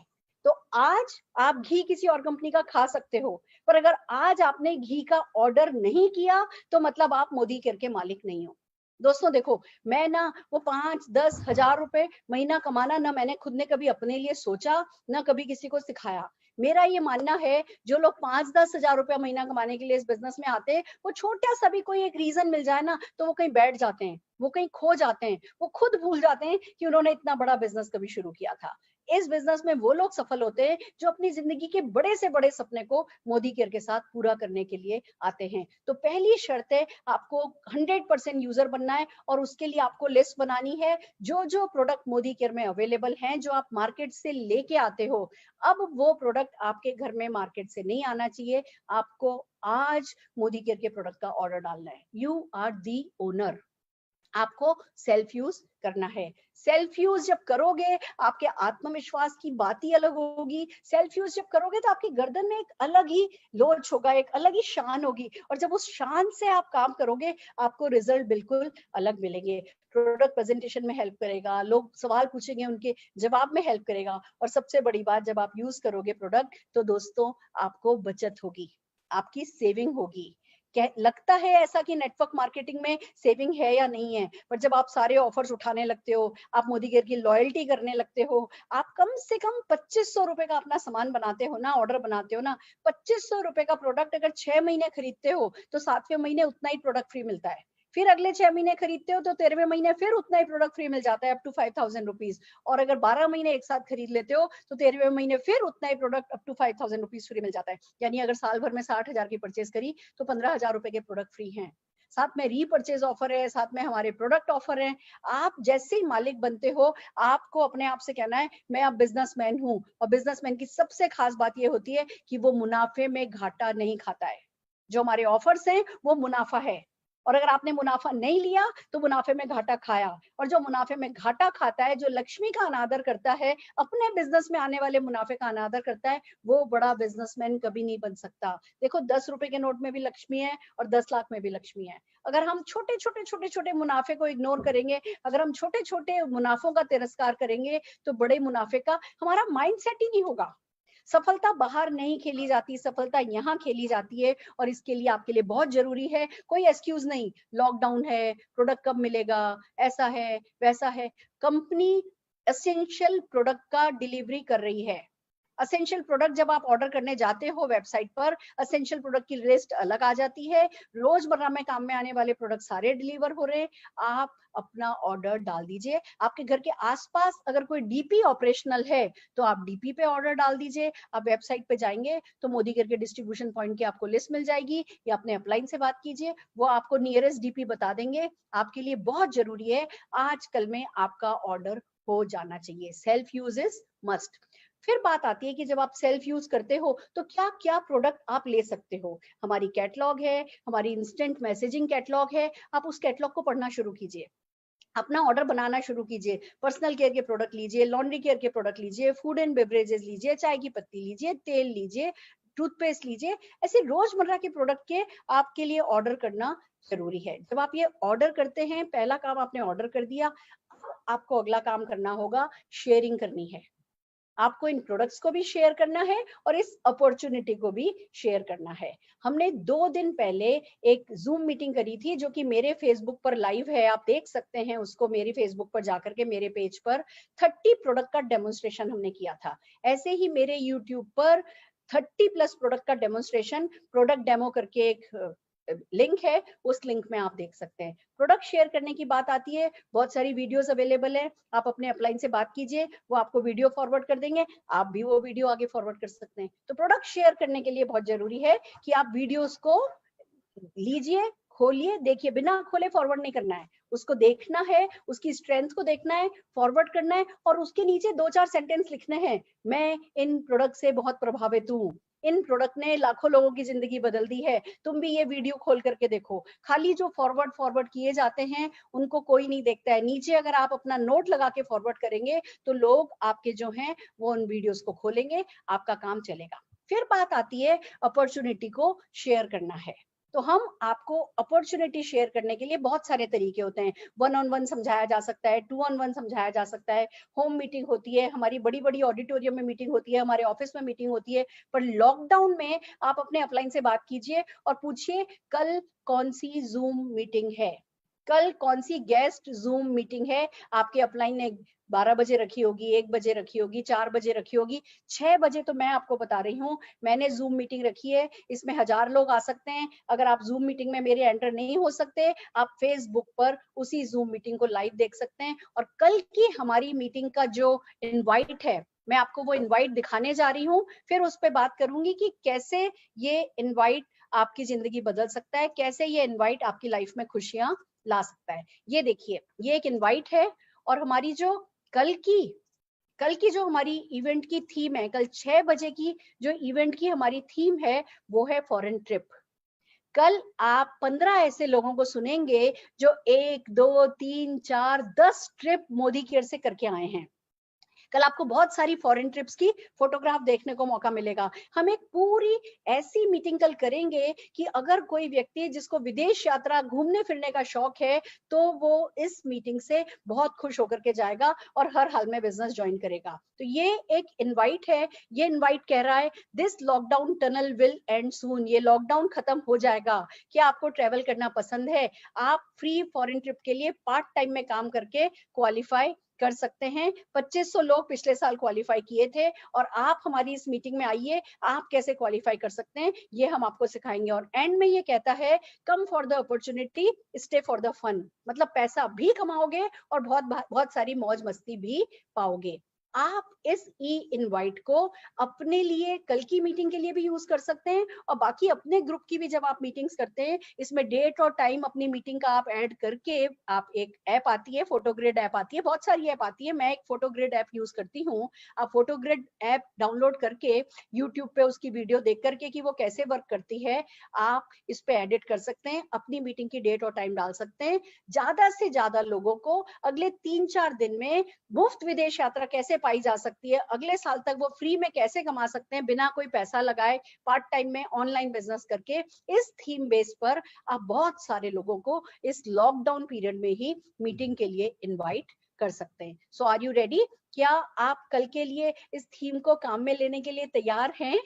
तो आज आप घी किसी और कंपनी का खा सकते हो, पर अगर आज आपने घी का ऑर्डर नहीं किया तो मतलब आप मोदी केयर के मालिक नहीं हो। दोस्तों देखो, मैं ना वो 5-10 हजार रुपए महीना कमाना ना मैंने खुद ने कभी अपने लिए सोचा, ना कभी किसी को सिखाया। मेरा ये मानना है, जो लोग 5-10 हजार रुपया महीना कमाने के लिए इस बिजनेस में आते हैं, वो छोटा सा भी कोई एक रीजन मिल जाए ना, तो वो कहीं बैठ जाते हैं, वो कहीं खो जाते हैं, वो खुद भूल जाते हैं कि उन्होंने इतना बड़ा बिजनेस कभी शुरू किया था। इस बिजनेस में वो लोग सफल होते हैं जो अपनी जिंदगी के बड़े से बड़े सपने को मोदी केयर के साथ पूरा करने के लिए आते हैं। तो पहली शर्त है, आपको 100% यूजर बनना है, और उसके लिए आपको लिस्ट बनानी है, जो जो प्रोडक्ट मोदी केयर में अवेलेबल हैं, जो आप मार्केट से लेके आते हो। अब वो प्रोडक्ट आपके घर में मार्केट से नहीं आना चाहिए, आपको आज मोदी केयर के प्रोडक्ट का ऑर्डर डालना है। You are the owner. आपको सेल्फ यूज करना है। सेल्फ यूज जब करोगे, आपके आत्मविश्वास की बात ही अलग होगी। सेल्फ यूज जब करोगे तो आपकी गर्दन में एक अलग ही लोच होगा, एक अलग ही शान होगी, और जब उस शान से आप काम करोगे, आपको रिजल्ट बिल्कुल अलग मिलेंगे। प्रोडक्ट प्रेजेंटेशन में हेल्प करेगा, लोग सवाल पूछेंगे, उनके जवाब में हेल्प करेगा, और सबसे बड़ी बात, जब आप यूज करोगे प्रोडक्ट, तो दोस्तों आपको बचत होगी, आपकी सेविंग होगी। लगता है ऐसा कि नेटवर्क मार्केटिंग में सेविंग है या नहीं है, पर जब आप सारे ऑफर्स उठाने लगते हो, आप मोदी केयर की लॉयल्टी करने लगते हो, आप कम से कम 2500 रुपए का अपना सामान बनाते हो ना, ऑर्डर बनाते हो ना, 2500 रुपए का प्रोडक्ट अगर 6 महीने खरीदते हो तो 7वें महीने उतना ही प्रोडक्ट फ्री मिलता है। फिर अगले 6 महीने खरीदते हो तो 13वें महीने फिर उतना ही प्रोडक्ट फ्री मिल जाता है, अप टू 5000 रुपीज। और अगर 12 महीने एक साथ खरीद लेते हो तो 13वें महीने फिर उतना ही product up to 5000 rupees free मिल जाता है। यानी अगर साल भर में 60 हजार की परचेज करी तो 15 हजार रुपए के प्रोडक्ट फ्री हैं। साथ में रीपर्चेज ऑफर है, साथ में हमारे प्रोडक्ट ऑफर है। आप जैसे ही मालिक बनते हो, आपको अपने आप से कहना है, मैं अब बिजनेसमैन हूँ। और बिजनेसमैन की सबसे खास बात ये होती है कि वो मुनाफे में घाटा नहीं खाता है। जो हमारे ऑफर्स हैं वो मुनाफा है, और अगर आपने मुनाफा नहीं लिया तो मुनाफे में घाटा खाया। और जो मुनाफे में घाटा खाता है, जो लक्ष्मी का अनादर करता है, अपने बिजनेस में आने वाले मुनाफे का अनादर करता है, वो बड़ा बिजनेसमैन कभी नहीं बन सकता। देखो, 10 रुपए के नोट में भी लक्ष्मी है और 10 लाख में भी लक्ष्मी है। अगर हम छोटे छोटे छोटे छोटे मुनाफे को इग्नोर करेंगे, अगर हम छोटे छोटे मुनाफों का तिरस्कार करेंगे, तो बड़े मुनाफे का हमारा माइंडसेट ही नहीं होगा। सफलता बाहर नहीं खेली जाती, सफलता यहाँ खेली जाती है। और इसके लिए आपके लिए बहुत जरूरी है, कोई एक्सक्यूज नहीं, लॉकडाउन है, प्रोडक्ट कब मिलेगा, ऐसा है वैसा है। कंपनी एसेंशियल प्रोडक्ट का डिलीवरी कर रही है। असेंशियल प्रोडक्ट जब आप ऑर्डर करने जाते हो वेबसाइट पर, असेंशियल प्रोडक्ट की लिस्ट अलग आ जाती है। रोजमर्रा में काम में आने वाले प्रोडक्ट सारे डिलीवर हो रहे हैं। आप अपना ऑर्डर डाल दीजिए। आपके घर के आसपास अगर कोई डीपी ऑपरेशनल है तो आप डीपी पे ऑर्डर डाल दीजिए। आप वेबसाइट पे जाएंगे तो मोदी केयर के डिस्ट्रीब्यूशन पॉइंट की आपको लिस्ट मिल जाएगी, या अपने अपलाइन से बात कीजिए, वो आपको नियरेस्ट डीपी बता देंगे। आपके लिए बहुत जरूरी है, आजकल में आपका ऑर्डर हो जाना चाहिए। Self use is must. फिर बात आती है कि जब आप सेल्फ यूज करते हो तो क्या क्या प्रोडक्ट आप ले सकते हो। हमारी कैटलॉग है, हमारी इंस्टेंट मैसेजिंग कैटलॉग है। आप उस कैटलॉग को पढ़ना शुरू कीजिए, अपना ऑर्डर बनाना शुरू कीजिए। पर्सनल केयर के प्रोडक्ट लीजिए, लॉन्ड्री केयर के प्रोडक्ट लीजिए, फूड एंड बेवरेजेस लीजिए, चाय की पत्ती लीजिए, तेल लीजिए, टूथपेस्ट लीजिए। ऐसे रोजमर्रा के प्रोडक्ट के आपके लिए ऑर्डर करना जरूरी है। जब आप ये ऑर्डर करते हैं, पहला काम आपने ऑर्डर कर दिया, आपको अगला काम करना होगा, शेयरिंग करनी है। आपको इन प्रोडक्ट्स को भी शेयर करना है और इस अपॉर्चुनिटी को भी शेयर करना है। हमने 2 दिन पहले एक जूम मीटिंग करी थी जो कि मेरे फेसबुक पर लाइव है, आप देख सकते हैं उसको मेरी फेसबुक पर जाकर के, मेरे पेज पर 30 प्रोडक्ट का डेमोन्स्ट्रेशन हमने किया था। ऐसे ही मेरे यूट्यूब पर 30 प्लस प्रोडक्ट का डेमोन्स्ट्रेशन, प्रोडक्ट डेमो करके एक लिंक है, उस लिंक में आप देख सकते हैं। प्रोडक्ट शेयर करने की बात आती है, बहुत सारी वीडियोस अवेलेबल है, आप अपने अपलाइन से बात कीजिए, वो आपको वीडियो फॉरवर्ड कर देंगे, आप भी वो वीडियो आगे फॉरवर्ड कर सकते हैं। तो प्रोडक्ट शेयर करने के लिए बहुत जरूरी है कि आप वीडियोस को लीजिए, खोलिए, देखिए, बिना खोले फॉरवर्ड नहीं करना है, उसको देखना है, उसकी स्ट्रेंथ को देखना है, फॉरवर्ड करना है और उसके नीचे 2-4 सेंटेंस लिखने हैं। मैं इन प्रोडक्ट से बहुत प्रभावित हूँ, इन प्रोडक्ट ने लाखों लोगों की जिंदगी बदल दी है, तुम भी ये वीडियो खोल करके देखो। खाली जो फॉरवर्ड फॉरवर्ड किए जाते हैं उनको कोई नहीं देखता है। नीचे अगर आप अपना नोट लगा के फॉरवर्ड करेंगे तो लोग आपके जो हैं वो उन वीडियोस को खोलेंगे, आपका काम चलेगा। फिर बात आती है अपॉर्चुनिटी को शेयर करना है। तो हम आपको अपॉर्चुनिटी शेयर करने के लिए बहुत सारे तरीके होते हैं। 1-on-1 समझाया जा सकता है, 2-on-1 समझाया जा सकता है, होम मीटिंग होती है, हमारी बड़ी बड़ी ऑडिटोरियम में मीटिंग होती है, हमारे ऑफिस में मीटिंग होती है। पर लॉकडाउन में आप अपने अपलाइन से बात कीजिए और पूछिए कल कौन सी जूम मीटिंग है, कल कौन सी गेस्ट जूम मीटिंग है। आपके अपलाइन ने 12 बजे रखी होगी, 1 बजे रखी होगी, 4 बजे रखी होगी, 6 बजे तो मैं आपको बता रही हूँ मैंने जूम मीटिंग रखी है, इसमें 1000 लोग आ सकते हैं। अगर आप जूम मीटिंग में मेरे एंटर नहीं हो सकते, आप फेसबुक पर उसी जूम मीटिंग को लाइव देख सकते हैं। और कल की हमारी मीटिंग का जो इनवाइट है, मैं आपको वो इनवाइट दिखाने जा रही हूँ, फिर उस पर बात करूंगी कि कैसे ये इनवाइट आपकी जिंदगी बदल सकता है, कैसे ये इनवाइट आपकी लाइफ में खुशियां ला सकता है। ये देखिए, ये एक इनवाइट है और हमारी जो कल की जो हमारी इवेंट की थीम है, कल 6 बजे की जो इवेंट की हमारी थीम है वो है फॉरेन ट्रिप। कल आप 15 ऐसे लोगों को सुनेंगे जो 1, 2, 3, 4, 10 ट्रिप मोदी केयर से करके आए हैं। कल आपको बहुत सारी फॉरेन ट्रिप्स की फोटोग्राफ देखने को मौका मिलेगा। हम एक पूरी ऐसी मीटिंग कल करेंगे कि अगर कोई व्यक्ति जिसको विदेश यात्रा, घूमने फिरने का शौक है, तो वो इस मीटिंग से बहुत खुश होकर के जाएगा और हर हाल में बिजनेस ज्वाइन करेगा। तो ये एक इनवाइट है, ये इनवाइट कह रहा है this lockdown tunnel will and soon, ये लॉकडाउन खत्म हो जाएगा। क्या आपको ट्रेवल करना पसंद है? आप फ्री फॉरेन ट्रिप के लिए पार्ट टाइम में काम करके क्वालिफाई कर सकते हैं। 2500 लोग पिछले साल क्वालिफाई किए थे और आप हमारी इस मीटिंग में आइए, आप कैसे क्वालिफाई कर सकते हैं ये हम आपको सिखाएंगे। और एंड में ये कहता है come for the opportunity, stay for the fun, मतलब पैसा भी कमाओगे और बहुत बहुत सारी मौज मस्ती भी पाओगे। आप इस ई इनवाइट को अपने लिए कल की मीटिंग के लिए भी यूज कर सकते हैं और बाकी अपने ग्रुप की भी जब आप मीटिंग्स करते हैं, इसमें डेट और टाइम अपनी मीटिंग का आप ऐड करके, आप एक ऐप आती है, फोटोग्रिड ऐप आती है, बहुत सारी ऐप आती है, मैं एक फोटोग्रिड ऐप यूज करती हूँ। आप फोटोग्रिड ऐप डाउनलोड करके यूट्यूब पे उसकी वीडियो देख करके कि वो कैसे वर्क करती है, आप इस पे एडिट कर सकते हैं, अपनी मीटिंग की डेट और टाइम डाल सकते हैं। ज्यादा से ज्यादा लोगों को अगले 3-4 दिन में मुफ्त विदेश यात्रा कैसे पाई जा सकती है, अगले साल तक वो फ्री में कैसे कमा सकते हैं बिना कोई पैसा लगाए, पार्ट टाइम में ऑनलाइन बिजनेस करके, इस थीम बेस पर आप बहुत सारे लोगों को इस लॉकडाउन पीरियड में ही मीटिंग के लिए इनवाइट कर सकते हैं। सो आर यू रेडी? क्या आप कल के लिए इस थीम को काम में लेने के लिए तैयार हैं?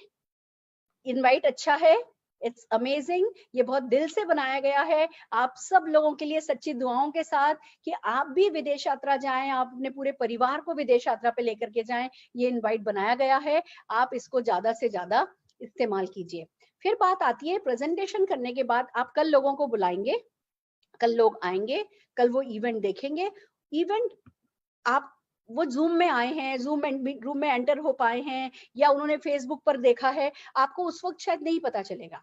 इनवाइट अच्छा है, इट्स अमेजिंग, ये बहुत दिल से बनाया गया है आप सब लोगों के लिए, सच्ची दुआओं के साथ कि आप भी विदेश यात्रा जाएं, आप अपने पूरे परिवार को विदेश यात्रा पे लेकर के जाएं। ये इनवाइट बनाया गया है, आप इसको ज्यादा से ज्यादा इस्तेमाल कीजिए। फिर बात आती है प्रेजेंटेशन करने के बाद आप कल लोगों को बुलाएंगे, कल लोग आएंगे, कल वो इवेंट देखेंगे। इवेंट आप वो जूम में आए हैं, जूम रूम में एंटर हो पाए हैं या उन्होंने फेसबुक पर देखा है, आपको उस वक्त शायद नहीं पता चलेगा।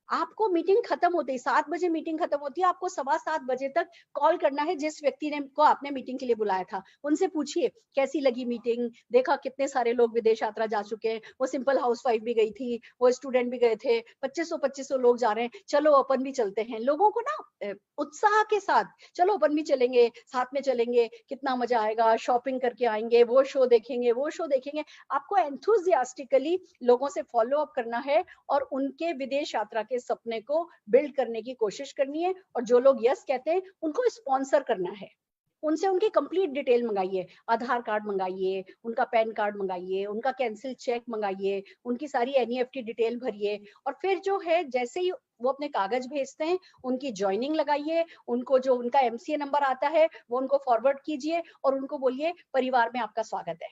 आपको मीटिंग खत्म होते ही, 7 बजे मीटिंग खत्म होती है, आपको 7:15 बजे तक कॉल करना है जिस व्यक्ति ने को आपने मीटिंग के लिए बुलाया था। उनसे पूछिए कैसी लगी मीटिंग, देखा कितने सारे लोग विदेश यात्रा जा चुके हैं, वो सिंपल हाउसवाइफ भी गई थी, वो स्टूडेंट भी गए थे, 2500 लोग जा रहे हैं, चलो अपन भी चलते हैं। लोगों को ना उत्साह के साथ चलो अपन भी चलेंगे, साथ में चलेंगे, कितना मजा आएगा, शॉपिंग करके आएंगे, वो शो देखेंगे, वो शो देखेंगे। आपको एंथुसियास्टिकली लोगों से फॉलो अप करना है और उनके विदेश यात्रा के सपने को बिल्ड करने की कोशिश करनी है। और जो लोग यस कहते हैं उनको स्पॉन्सर करना है। उनसे उनकी कंप्लीट डिटेल मंगाइए, आधार कार्ड मंगाइए, उनका पैन कार्ड मंगाइए, उनका कैंसिल चेक मंगाइए, उनकी सारी एनईएफटी डिटेल भरिए और फिर जो है जैसे ही वो अपने कागज भेजते हैं, उनकी ज्वाइनिंग लगाइए, उनको जो उनका एमसीए नंबर आता है वो उनको फॉरवर्ड कीजिए और उनको बोलिए परिवार में आपका स्वागत है।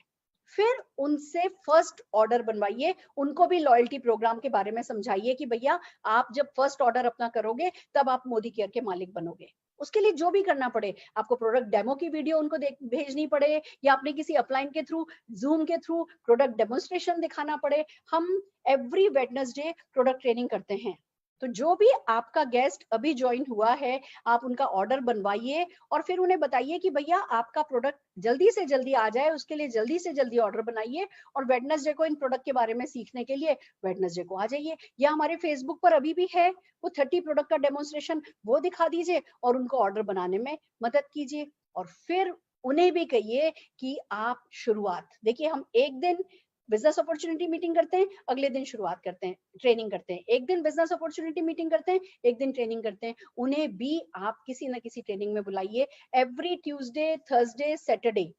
फिर उनसे फर्स्ट ऑर्डर बनवाइए, उनको भी लॉयल्टी प्रोग्राम के बारे में समझाइए कि भैया आप जब फर्स्ट ऑर्डर अपना करोगे तब आप मोदी केयर के मालिक बनोगे। उसके लिए जो भी करना पड़े, आपको प्रोडक्ट डेमो की वीडियो उनको भेजनी पड़े या अपने किसी अपलाइन के थ्रू, जूम के थ्रू प्रोडक्ट डेमोन्स्ट्रेशन दिखाना पड़े, हम एवरी वेडनेसडे प्रोडक्ट ट्रेनिंग करते हैं। तो जो भी आपका गेस्ट अभी ज्वाइन हुआ है, आप उनका ऑर्डर बनवाइए और फिर उन्हें बताइए कि भैया आपका प्रोडक्ट जल्दी से जल्दी आ जाए, उसके लिए जल्दी से जल्दी ऑर्डर बनाइए और वेडनेसडे को इन प्रोडक्ट के बारे में सीखने के लिए वेडनेसडे को आ जाइए। या हमारे फेसबुक पर अभी भी है वो 30 प्रोडक्ट का डेमोन्स्ट्रेशन, वो दिखा दीजिए और उनको ऑर्डर बनाने में मदद कीजिए। और फिर उन्हें भी कहिए कि आप शुरुआत देखिए, हम एक दिन बिजनेस अपॉर्चुनिटी मीटिंग करते हैं, अगले दिन शुरुआत करते हैं, ट्रेनिंग करते हैं, एक दिन बिजनेस अपॉर्चुनिटी मीटिंग करते हैं, एक दिन ट्रेनिंग करते हैं। उन्हें भी आप किसी ना किसी ट्रेनिंग में बुलाइए। एवरी ट्यूसडे, थर्सडे, सैटरडे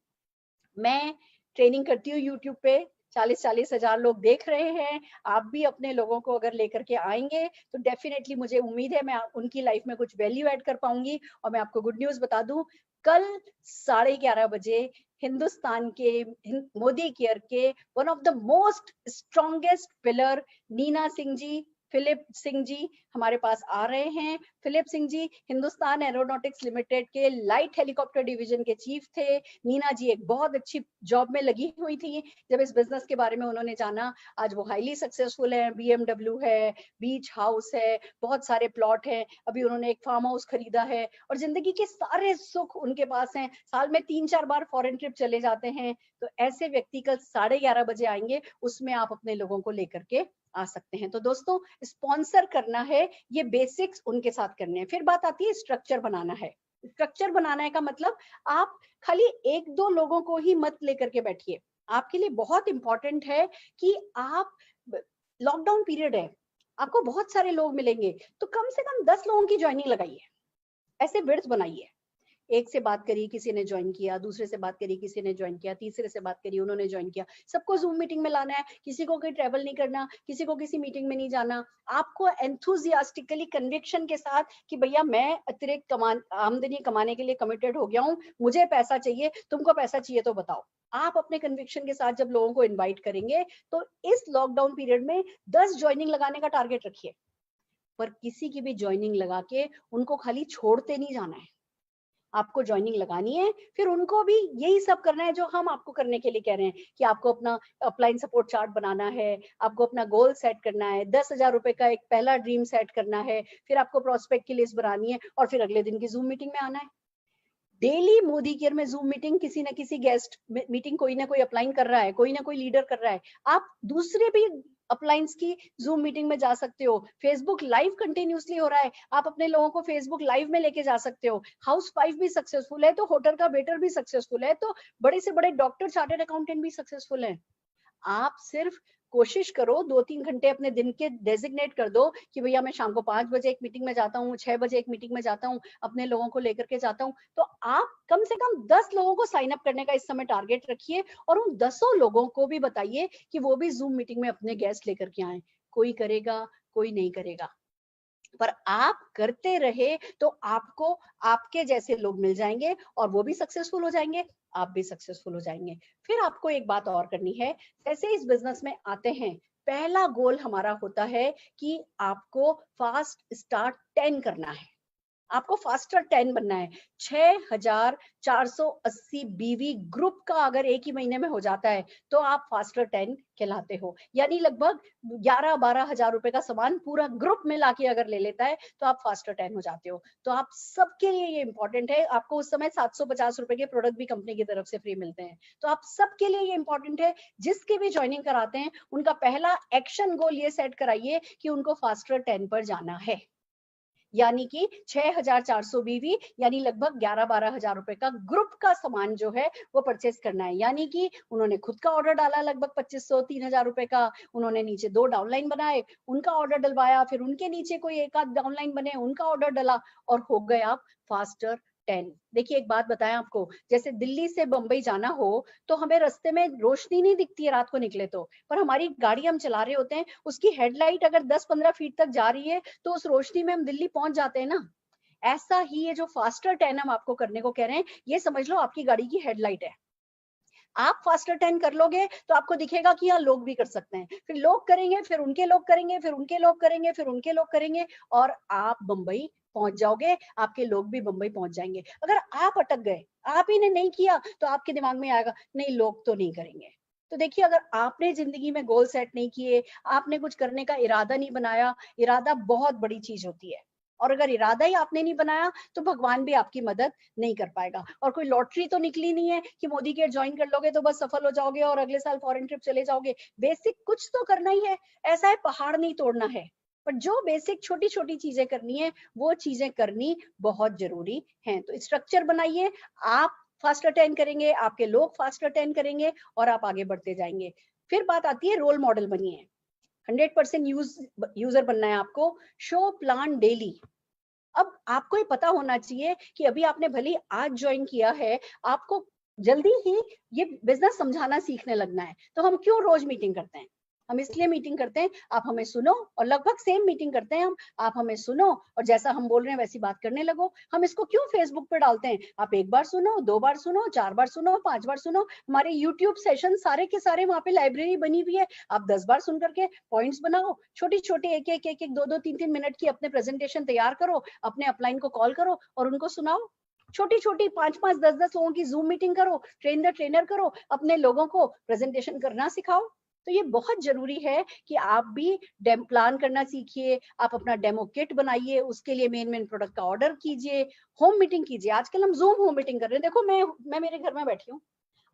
मैं ट्रेनिंग करती हूँ यूट्यूब पे, 40-40 हजार लोग देख रहे हैं। आप भी अपने लोगों को अगर लेकर के आएंगे तो डेफिनेटली मुझे उम्मीद है मैं उनकी लाइफ में कुछ वैल्यू ऐड कर पाऊंगी। और मैं आपको गुड न्यूज बता दूं, कल 11:30 बजे हिंदुस्तान के मोदी केयर के one of the most strongest pillar Neena Singh ji, Philip Singh ji हमारे पास आ रहे हैं। Philip Singh ji Hindustan Aeronautics Limited के लाइट हेलीकॉप्टर डिवीजन के चीफ थे। नीना जी एक बहुत अच्छी जॉब में लगी हुई थी। जब इस बिजनेस के बारे में उन्होंने जाना, आज वो हाईली सक्सेसफुल है, बीएमडब्ल्यू है, बीच हाउस है, बहुत सारे प्लॉट हैं, अभी उन्होंने एक फार्म हाउस खरीदा है और जिंदगी के सारे सुख उनके पास हैं। साल में 3-4 बार फॉरेन ट्रिप चले जाते हैं। तो ऐसे व्यक्ति कल 11:30 बजे आएंगे, उसमें आप अपने लोगों को लेकर के आ सकते हैं। तो दोस्तों, स्पॉन्सर करना है, ये बेसिक्स उनके साथ करने हैं। फिर बात आती है स्ट्रक्चर बनाना है। स्ट्रक्चर बनाने का मतलब आप खाली 1-2 लोगों को ही मत लेकर के बैठिए। आपके लिए बहुत इंपॉर्टेंट है कि आप, लॉकडाउन पीरियड है, आपको बहुत सारे लोग मिलेंगे, तो कम से कम 10 लोगों की ज्वाइनिंग लगाइए। ऐसे विड्थ बनाइए, एक से बात करी, किसी ने ज्वाइन किया, दूसरे से बात करी, किसी ने ज्वाइन किया, तीसरे से बात करी, उन्होंने ज्वाइन किया। सबको जूम मीटिंग में लाना है, किसी को कोई ट्रैवल नहीं करना, किसी को किसी मीटिंग में नहीं जाना। आपको एंथुजियास्टिकली कन्विक्शन के साथ कि भैया मैं अतिरिक्त आमदनी कमाने के लिए कमिटेड हो गया हूँ, मुझे पैसा चाहिए, तुमको पैसा चाहिए तो बताओ। आप अपने कन्विक्शन के साथ जब लोगों को इन्वाइट करेंगे तो इस लॉकडाउन पीरियड में 10 ज्वाइनिंग लगाने का टारगेट रखिए। पर किसी की भी ज्वाइनिंग लगा के उनको खाली छोड़ते नहीं जाना है, आपको ज्वाइनिंग लगानी है। फिर उनको भी यही सब करना है जो हम आपको करने के लिए कह रहे हैं कि आपको अपना अपलाइन सपोर्ट चार्ट बनाना है, आपको अपना गोल सेट करना है, 10,000 रुपए का एक पहला ड्रीम सेट करना है, फिर आपको प्रोस्पेक्ट की लिस्ट बनानी है और फिर अगले दिन की जूम मीटिंग में आना है। डेली मोदी केयर में जूम मीटिंग, किसी ना किसी गेस्ट मीटिंग कोई ना कोई अपलाइन कर रहा है, कोई ना कोई लीडर कर रहा है। आप दूसरे भी अपलाइंस की जूम मीटिंग में जा सकते हो। फेसबुक लाइव कंटिन्यूसली हो रहा है, आप अपने लोगों को फेसबुक लाइव में लेके जा सकते हो। हाउस वाइफ भी सक्सेसफुल है तो होटल का वेटर भी सक्सेसफुल है, तो बड़े से बड़े डॉक्टर, चार्टर्ड अकाउंटेंट भी सक्सेसफुल है। आप सिर्फ कोशिश करो, 2-3 घंटे अपने दिन के डेजिग्नेट कर दो कि भैया मैं शाम को 5 बजे एक मीटिंग में जाता हूँ, 6 बजे एक मीटिंग में जाता हूँ, अपने लोगों को लेकर के जाता हूँ। तो आप कम से कम 10 लोगों को साइन अप करने का इस समय टारगेट रखिए और उन 10 लोगों को भी बताइए कि वो भी जूम मीटिंग में अपने गेस्ट लेकर के आए। कोई करेगा, कोई नहीं करेगा, पर आप करते रहे तो आपको आपके जैसे लोग मिल जाएंगे और वो भी सक्सेसफुल हो जाएंगे, आप भी सक्सेसफुल हो जाएंगे। फिर आपको एक बात और करनी है, जैसे इस बिजनेस में आते हैं, पहला गोल हमारा होता है कि आपको फास्ट स्टार्ट 10 करना है, आपको फास्टर 10 बनना है। 6,480 बीवी ग्रुप का अगर एक ही महीने में हो जाता है तो आप फास्टर 10 कहलाते हो। यानी लगभग 11-12 हजार रुपए का सामान पूरा ग्रुप में लाके अगर ले लेता है तो आप फास्टर 10 हो जाते हो। तो आप सबके लिए ये इंपॉर्टेंट है। आपको उस समय 750 रुपए के प्रोडक्ट भी कंपनी की तरफ से फ्री मिलते हैं। तो आप सबके लिए ये इंपॉर्टेंट है, जिसके भी ज्वाइनिंग कराते हैं उनका पहला एक्शन गोल ये सेट कराइए कि उनको फास्टर 10 पर जाना है। यानी कि 6,400 बीवी, यानी लगभग 11-12 हजार रुपए का ग्रुप का सामान जो है वो परचेस करना है। यानी कि उन्होंने खुद का ऑर्डर डाला लगभग 2,500-3,000 रुपए का, उन्होंने नीचे 2 डाउनलाइन बनाए, उनका ऑर्डर डलवाया, फिर उनके नीचे कोई एक आध डाउनलाइन बने, उनका ऑर्डर डला और हो गए आप फास्टर 10। देखिए एक बात बताएं आपको, जैसे दिल्ली से बंबई जाना हो तो हमें रास्ते में रोशनी नहीं दिखती है रात को निकले तो, पर हमारी गाड़ी हम चला रहे होते हैं, उसकी हेडलाइट अगर 10-15 फीट तक जा रही है तो उस रोशनी में हम दिल्ली पहुंच जाते हैं ना। ऐसा ही ये जो फास्टर 10 हम आपको करने को कह रहे हैं, ये समझ लो आपकी गाड़ी की हेडलाइट है। आप फास्टर 10 कर लोगे तो आपको दिखेगा कि हाँ लोग भी कर सकते हैं, फिर लोग करेंगे, फिर उनके लोग करेंगे, फिर उनके लोग करेंगे, फिर उनके लोग करेंगे, और आप बंबई पहुंच जाओगे, आपके लोग भी बंबई पहुंच जाएंगे। अगर आप अटक गए, आप ही ने नहीं किया, तो आपके दिमाग में आएगा नहीं लोग तो नहीं करेंगे। तो देखिए अगर आपने जिंदगी में गोल सेट नहीं किए, आपने कुछ करने का इरादा नहीं बनाया, इरादा बहुत बड़ी चीज होती है, और अगर इरादा ही आपने नहीं बनाया तो भगवान भी आपकी मदद नहीं कर पाएगा। और कोई लॉटरी तो निकली नहीं है कि मोदी केयर ज्वाइन कर लोगे तो बस सफल हो जाओगे और अगले साल फॉरेन ट्रिप चले जाओगे। बेसिक कुछ तो करना ही है, ऐसा है पहाड़ नहीं तोड़ना है, पर जो बेसिक छोटी छोटी चीजें करनी है वो चीजें करनी बहुत जरूरी है। तो स्ट्रक्चर बनाइए, आप फास्ट अटेंड करेंगे, आपके लोग फास्ट अटेंड करेंगे और आप आगे बढ़ते जाएंगे। फिर बात आती है रोल मॉडल बनिए। 100% यूजर बनना है आपको। Show plan daily. अब आपको ये पता होना चाहिए कि अभी आपने भले आज ज्वाइन किया है, आपको जल्दी ही ये बिजनेस समझाना सीखने लगना है। तो हम क्यों रोज मीटिंग करते हैं? हम इसलिए मीटिंग करते हैं, आप हमें सुनो, और लगभग सेम मीटिंग करते हैं हम। आप हमें सुनो और जैसा हम बोल रहे हैं वैसी बात करने लगो। हम इसको क्यों फेसबुक पे डालते हैं? आप एक बार सुनो, 2 बार सुनो, 4 बार सुनो, 5 बार सुनो। हमारे यूट्यूब सेशन सारे के सारे वहां पे लाइब्रेरी बनी हुई है, आप 10 बार सुन करके पॉइंट्स बनाओ। छोटी छोटी एक एक एक एक 2 2 3 3 मिनट की अपने प्रेजेंटेशन तैयार करो, अपने अपलाइन को कॉल करो और उनको सुनाओ। छोटी छोटी 5 5 10 10 लोगों की जूम मीटिंग करो, ट्रेन द ट्रेनर करो, अपने लोगों को प्रेजेंटेशन करना सिखाओ। तो ये बहुत जरूरी है कि आप भी डेम प्लान करना सीखिए, आप अपना डेमो किट बनाइए, उसके लिए मेन मेन प्रोडक्ट का ऑर्डर कीजिए, होम मीटिंग कीजिए। आजकल हम जूम होम मीटिंग कर रहे हैं। देखो मैं मेरे घर में बैठी हूँ,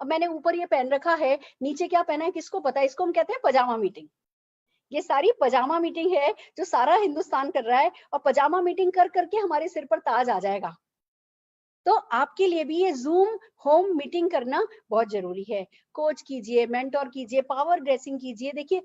अब मैंने ऊपर ये पहन रखा है, नीचे क्या पहना है किसको पता है? इसको हम कहते हैं पजामा मीटिंग। ये सारी पजामा मीटिंग है जो सारा हिंदुस्तान कर रहा है, और पजामा मीटिंग कर करके हमारे सिर पर ताज आ जाएगा। तो आपके लिए भी ये जूम होम मीटिंग करना बहुत जरूरी है। कोच कीजिए, मेंटोर कीजिए, पावर ड्रेसिंग कीजिए। देखिए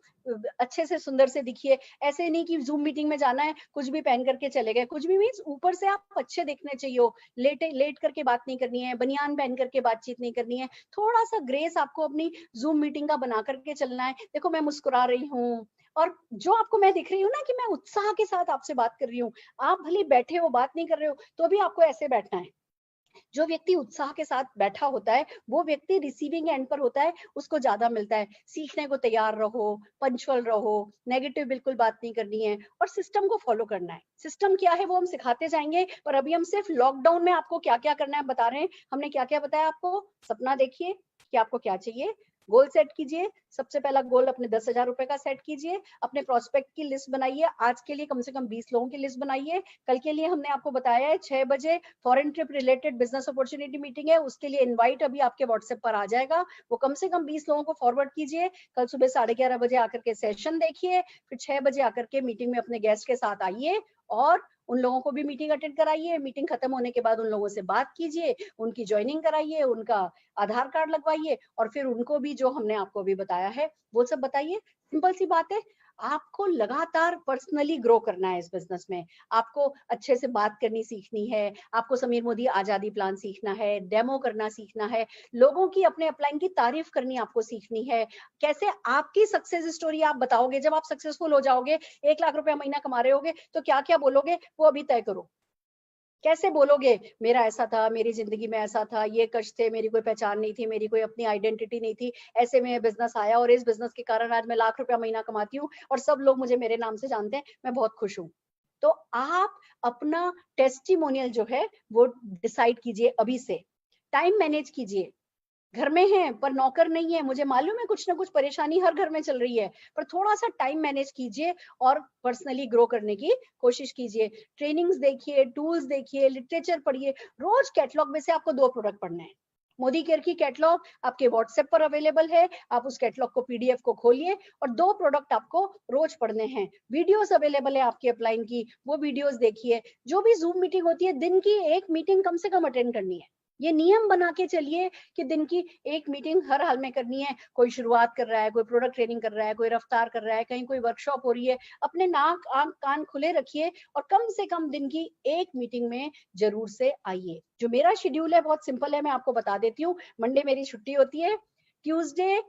अच्छे से सुंदर से दिखिए। ऐसे नहीं कि जूम मीटिंग में जाना है कुछ भी पहन करके चले गए। कुछ भी मीन्स ऊपर से आप अच्छे दिखने चाहिए हो, लेट करके बात नहीं करनी है, बनियान पहन करके बातचीत नहीं करनी है। थोड़ा सा ग्रेस आपको अपनी जूम मीटिंग का बना करके चलना है। देखो मैं मुस्कुरा रही हूँ, और जो आपको मैं दिख रही हूँ ना कि मैं उत्साह के साथ आपसे बात कर रही हूँ। आप भले बैठे हो, बात नहीं कर रहे हो, तो भी आपको ऐसे बैठना है। जो व्यक्ति उत्साह के साथ बैठा होता है वो व्यक्ति रिसीविंग एंड पर होता है, उसको ज्यादा मिलता है। सीखने को तैयार रहो, पंचुअल रहो, नेगेटिव बिल्कुल बात नहीं करनी है, और सिस्टम को फॉलो करना है। सिस्टम क्या है वो हम सिखाते जाएंगे, पर अभी हम सिर्फ लॉकडाउन में आपको क्या क्या करना है बता रहे हैं। हमने क्या क्या बताया आपको? सपना देखिए कि आपको क्या चाहिए, गोल सेट कीजिए। सबसे पहला गोल अपने 10,000 रुपए का सेट कीजिए। अपने प्रोस्पेक्ट की लिस्ट बनाइए, आज के लिए कम से कम 20 लोगों की लिस्ट बनाइए। कल के लिए हमने आपको बताया है 6 बजे foreign trip related business opportunity meeting है, उसके लिए इनवाइट अभी आपके व्हाट्सएप पर आ जाएगा। वो कम से कम 20 लोगों को फॉरवर्ड कीजिए। कल सुबह 11:30 बजे आकर के सेशन देखिए, फिर 6 बजे आकर के मीटिंग में अपने गेस्ट के साथ आइए, और उन लोगों को भी मीटिंग अटेंड कराइए। मीटिंग खत्म होने के बाद उन लोगों से बात कीजिए, उनकी ज्वाइनिंग कराइए, उनका आधार कार्ड लगवाइए, और फिर उनको भी जो हमने आपको अभी बताया है वो सब बताइए। सिंपल सी बात है। आपको लगातार पर्सनली ग्रो करना है इस बिजनेस में। आपको अच्छे से बात करनी सीखनी है, आपको समीर मोदी आजादी प्लान सीखना है, डेमो करना सीखना है, लोगों की अपने अपलाइन की तारीफ करनी आपको सीखनी है। कैसे आपकी सक्सेस स्टोरी आप बताओगे जब आप सक्सेसफुल हो जाओगे, 1 लाख रुपया महीना कमा रहे होगे, तो क्या क्या बोलोगे वो अभी तय करो। कैसे बोलोगे? मेरा ऐसा था, मेरी जिंदगी में ऐसा था, ये कष्ट थे, मेरी कोई पहचान नहीं थी, मेरी कोई अपनी आइडेंटिटी नहीं थी, ऐसे में बिजनेस आया और इस बिजनेस के कारण आज मैं लाख रुपया महीना कमाती हूँ और सब लोग मुझे मेरे नाम से जानते हैं, मैं बहुत खुश हूँ। तो आप अपना टेस्टिमोनियल जो है वो डिसाइड कीजिए अभी से। टाइम मैनेज कीजिए। घर में हैं पर नौकर नहीं है, मुझे मालूम है कुछ ना कुछ परेशानी हर घर में चल रही है, पर थोड़ा सा टाइम मैनेज कीजिए और पर्सनली ग्रो करने की कोशिश कीजिए। ट्रेनिंग्स देखिए, टूल्स देखिए, लिटरेचर पढ़िए। रोज कैटलॉग में से आपको 2 प्रोडक्ट पढ़ने हैं। मोदी केयर की कैटलॉग आपके व्हाट्सएप पर अवेलेबल है, आप उस कैटलॉग को पीडीएफ को खोलिए और 2 प्रोडक्ट आपको रोज पढ़ने हैं। वीडियोस अवेलेबल है आपकी अपलाइन की, वो वीडियोस देखिए। जो भी जूम मीटिंग होती है, दिन की 1 मीटिंग कम से कम अटेंड करनी है। ये नियम बना के चलिए कि दिन की एक मीटिंग हर हाल में करनी है। कोई शुरुआत कर रहा है, कोई प्रोडक्ट ट्रेनिंग कर रहा है, कोई रफ्तार कर रहा है, कहीं कोई वर्कशॉप हो रही है, अपने नाक आंख कान खुले रखिए और कम से कम दिन की एक मीटिंग में जरूर से आइए। जो मेरा शेड्यूल है बहुत सिंपल है, मैं आपको बता देती हूँ। मंडे मेरी छुट्टी होती है, ट्यूसडे,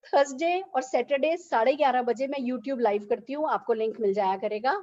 थर्सडे और सैटरडे 11:30 बजे मैं यूट्यूब लाइव करती हूँ, आपको लिंक मिल जाया करेगा।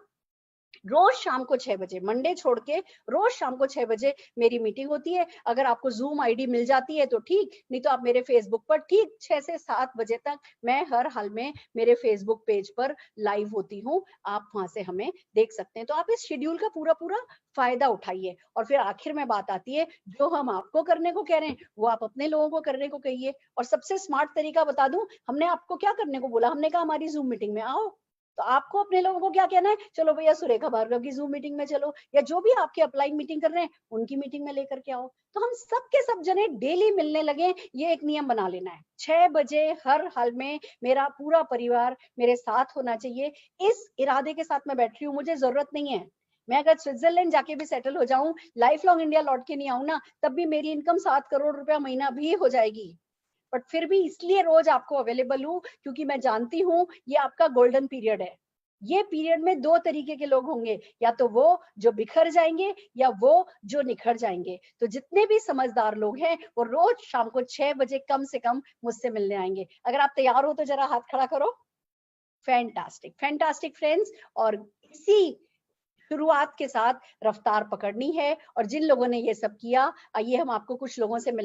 रोज शाम को 6 बजे, मंडे छोड़ के रोज शाम को 6 बजे मेरी मीटिंग होती है। अगर आपको जूम आईडी मिल जाती है तो ठीक, नहीं तो आप मेरे फेसबुक पर ठीक 6 से 7 बजे तक मैं हर हाल में मेरे फेसबुक पेज पर लाइव होती हूँ। आप वहां से हमें देख सकते हैं। तो आप इस शेड्यूल का पूरा पूरा फायदा उठाइए। और फिर आखिर में बात आती है, जो हम आपको करने को कह रहे हैं वो आप अपने लोगों को करने को कहिए। और सबसे स्मार्ट तरीका बता दूं, हमने आपको क्या करने को बोला, हमने कहा हमारी जूम मीटिंग में आओ। तो आपको अपने लोगों को क्या कहना है, चलो भैया सुरेखा भार्गव की जूम मीटिंग में चलो, या जो भी आपके अपलाइन मीटिंग कर रहे हैं उनकी मीटिंग में लेकर के आओ। तो हम सब के सब जने डेली मिलने लगे, ये एक नियम बना लेना है। 6 बजे हर हाल में मेरा पूरा परिवार मेरे साथ होना चाहिए। इस इरादे के साथ मैं बैठ रही हूँ, मुझे जरूरत नहीं है, मैं अगर स्विट्जरलैंड जाके भी सेटल हो जाऊं, लाइफ लॉन्ग इंडिया लौट के नहीं आऊं ना, तब भी मेरी इनकम 7 करोड़ रुपया महीना भी हो जाएगी। बट फिर भी इसलिए रोज आपको अवेलेबल हूँ क्योंकि मैं जानती हूँ ये आपका गोल्डन पीरियड है। ये पीरियड में 2 तरीके के लोग होंगे, या तो वो जो बिखर जाएंगे या वो जो निखर जाएंगे। तो जितने भी समझदार लोग हैं वो रोज शाम को 6 बजे कम से कम मुझसे मिलने आएंगे। अगर आप तैयार हो तो जरा हाथ खड़ा करो। Fantastic, fantastic friends. और इसी शुरुआत के साथ रफ्तार पकड़नी है। और जिन लोगों ने ये सब किया, आइए हम आपको कुछ लोगों से मिला